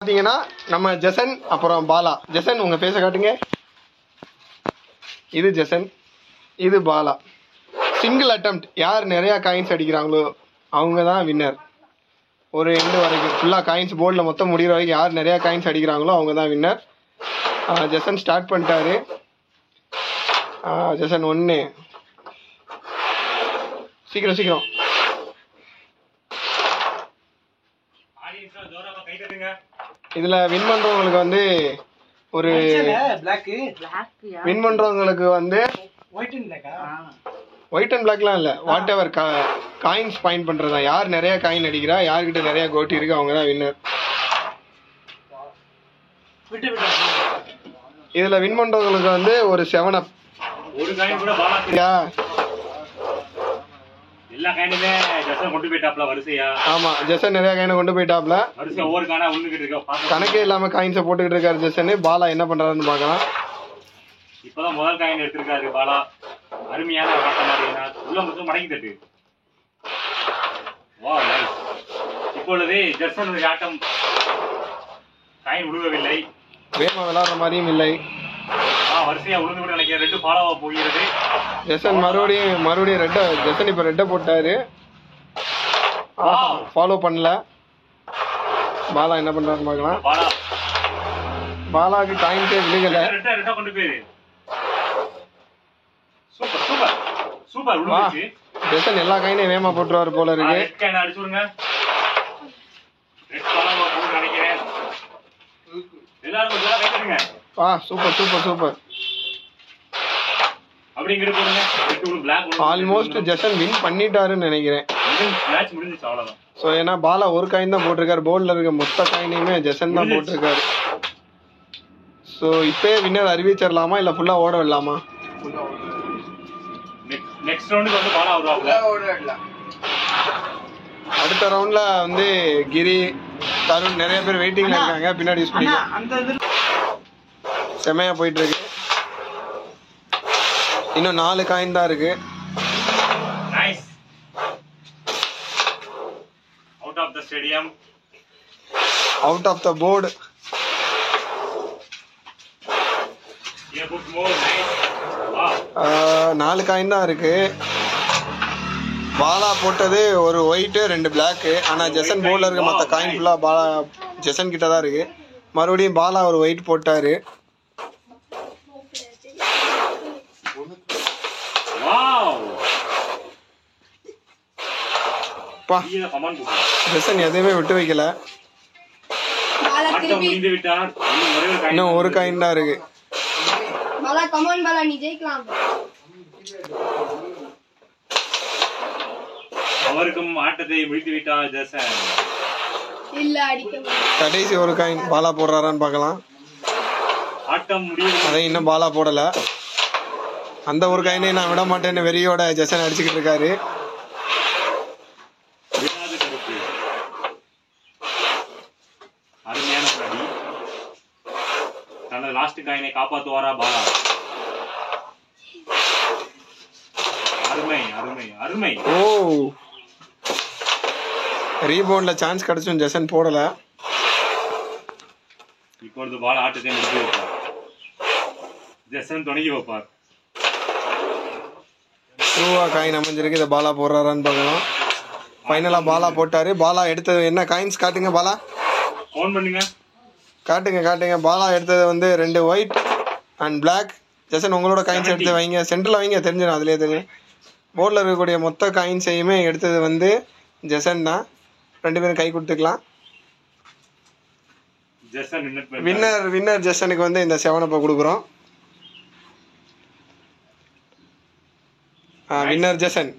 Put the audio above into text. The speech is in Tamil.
பார்த்தீங்கன்னா நம்ம ஜெசன் அப்புறம் பாலா. ஜெசன் உங்கள் ஃபேஸை காட்டுங்க. இது ஜெசன், இது பாலா. சிங்கிள் அட்டெம்ப்ட் யார் நிறையா காயின்ஸ் அடிக்கிறாங்களோ அவங்க தான் வின்னர். ஒரு எண்டு வரைக்கும் ஃபுல்லாக காயின்ஸ் போர்டில் மொத்தம் முடிகிற வரைக்கும் யார் நிறையா காயின்ஸ் அடிக்கிறாங்களோ அவங்க தான் வின்னர். ஜெசன் ஸ்டார்ட் பண்ணிட்டாரு. ஜெசன் 1. சீக்கிரம் சீக்கிரம். இதில் வின் பண்ணுறவங்களுக்கு வந்து ஒரு வின் பண்ணுறவங்களுக்கு வந்து ஒயிட் அண்ட் பிளாக்லாம் இல்லை, வாட் எவர் காயின்ஸ் பாயிண்ட் பண்ணுறது தான். யார் நிறையா காயின் அடிக்கிறா, யார்கிட்ட நிறையா கோட்டி இருக்கு அவங்க தான் வின்னர். இதில் வின் பண்ணுறவங்களுக்கு வந்து ஒரு 7up. ஒரு காயின் கூட பாலாத்தியா எல்லா காயினுமே ஜெசன் கொண்டு போயிட்டாப்ல வரிசையா. ஆமா, ஜெசன் நிறைய காயினை கொண்டு போயிட்டாப்ல. வரிசையா ஒவ்வொரு காயினா உண்ணுகிட்டு இருக்கா. கணக்கே இல்லாம காயின்ஸை போட்டுக்கிட்டு இருக்காரு ஜெசன். பாலா என்ன பண்றாருன்னு பார்க்கலாம். இப்பதான் முதல் காயின் எடுத்திருக்காரு பாலா. அருமையான ஆட்டம் ஆடினா உள்ள மட்டும் மடங்கி தட்டு. வா நைஸ். இப்பொழுது ஜெசனுடைய ஆட்டம் காயின் விழுகவில்லை, வேகமா விளையாடுற மாதிரியும் இல்லை. வரிசையா உழுந்து கூட நினைக்கிறேன். 2 ஃபாலோவா போகிறது. ஜெசன் மறுபடியும் ரெட்டை. ஜெசன் இப்ப ரெட்டை போட்டாரு. ஃபாலோ பண்ணல. பாலா என்ன பண்றாருன்னு பார்க்கலாம். பாலாக்கு காயின்ஸே விழுகல. ரெட்டை கொண்டு போயிரு. Super super super. விழுந்துச்சு. ஜெசன் எல்லா காயினையும் வேகமா போட்டுருவாரு போல இருக்கு. ரெட் காயின் அடிச்சு விடுங்க. ரெட் ஃபாலோவா போட்டு நினைக்கிறேன். எல்லாரும் கொஞ்சம் கைட்டுங்க. Super super super. அப்படிங்கிற போடுங்க. ரெட் ஒரு பிளாக். ஆல்மோஸ்ட் ஜெசன் வின் பண்ணிட்டாருன்னு நினைக்கிறேன். மேட்ச் முடிஞ்சிச்சு அவ்வளவுதான். ஸோ ஏன்னா பாலா ஒரு காயின் தான் போட்டிருக்காரு. போர்டில் இருக்க மொத்த காயினையுமே ஜெசன் தான் போட்டிருக்காரு. ஸோ இப்பயே வின்னர் அறிவிச்சிடலாமா இல்லை ஃபுல்லாக ஓட விடலாமா? நெக்ஸ்ட் ரவுண்டுக்கு வந்து பாலா வருவாங்க. அடுத்த ரவுண்ட்ல வந்து கிரி, தருண் நிறைய பேர் வெயிட்டிங்ல இருக்காங்க. பின்னாடி யூஸ் பண்ணிக்கலாம். செமையா போயிட்டு இருக்கு. இன்னும் 4 காயின் தான் இருக்கு. Nice. Out of the stadium, out of the board. A book more. Nice. வா 4 காயின் தான் இருக்கு. பாலா போட்டது ஒரு ஒயிட் 2 பிளாக். ஆனா ஜெசன் போர்டில் இருக்க மற்ற காயின் ஃபுல்லா பாலா ஜெசன் கிட்ட தான் இருக்கு. மறுபடியும் பாலா ஒரு ஒயிட் போட்டாரு. ஜெசன் எதுவுமே விட்டு வைக்கல. இன்னும் ஒரு காயின் தான் இருக்கு. அவருக்கும் ஆட்டத்தை முடித்து விட்டார் ஜெசன். கடைசி ஒரு காயின் பாலா போடுறாரான்னு பார்க்கலாம். ஆட்டம் முடியும். அதை இன்னும் பாலா போடல. அந்த ஒரு காயினை நான் விட மாட்டேன்னு வெறியோட ஜெசன் அடிச்சுக்கிட்டு இருக்காரு. அருமையான அடி. தனது லாஸ்ட் காயினை காப்பாத்துவாரா பாலா? அருமை அருமை அருமை. ரீபவுண்ட்ல சான்ஸ் கிடைச்சும் ஜெசன் போடல. இப்பொழுது பாலா ஆட்டத்தை முடித்து வைப்பார். ஜெசன் தொடங்கி வைப்பார். டூவா காயின் அமைஞ்சிருக்கு. இதை பாலா போடுறாரான்னு பார்க்கலாம். ஃபைனலா பாலா போட்டாரு. பாலா எடுத்தது என்ன காயின்ஸ் காட்டுங்க. பாலா ஃபோன் பண்ணுங்க. காட்டுங்க. பாலா எடுத்தது வந்து 2 ஒயிட் அண்ட் பிளாக். ஜெசன் உங்களோட காயின்ஸ் எடுத்து வைங்க. சென்டரில் வைங்க, தெரிஞ்சிடும். அதுலேயே தெரியும். போர்டில் இருக்கக்கூடிய மொத்த காயின்ஸையுமே எடுத்தது வந்து ஜெசன் தான். 2 பேரும் கை கொடுத்துக்கலாம். வின்னர் ஜெசனுக்கு வந்து இந்த 7up கொடுக்குறோம். Winner Jason.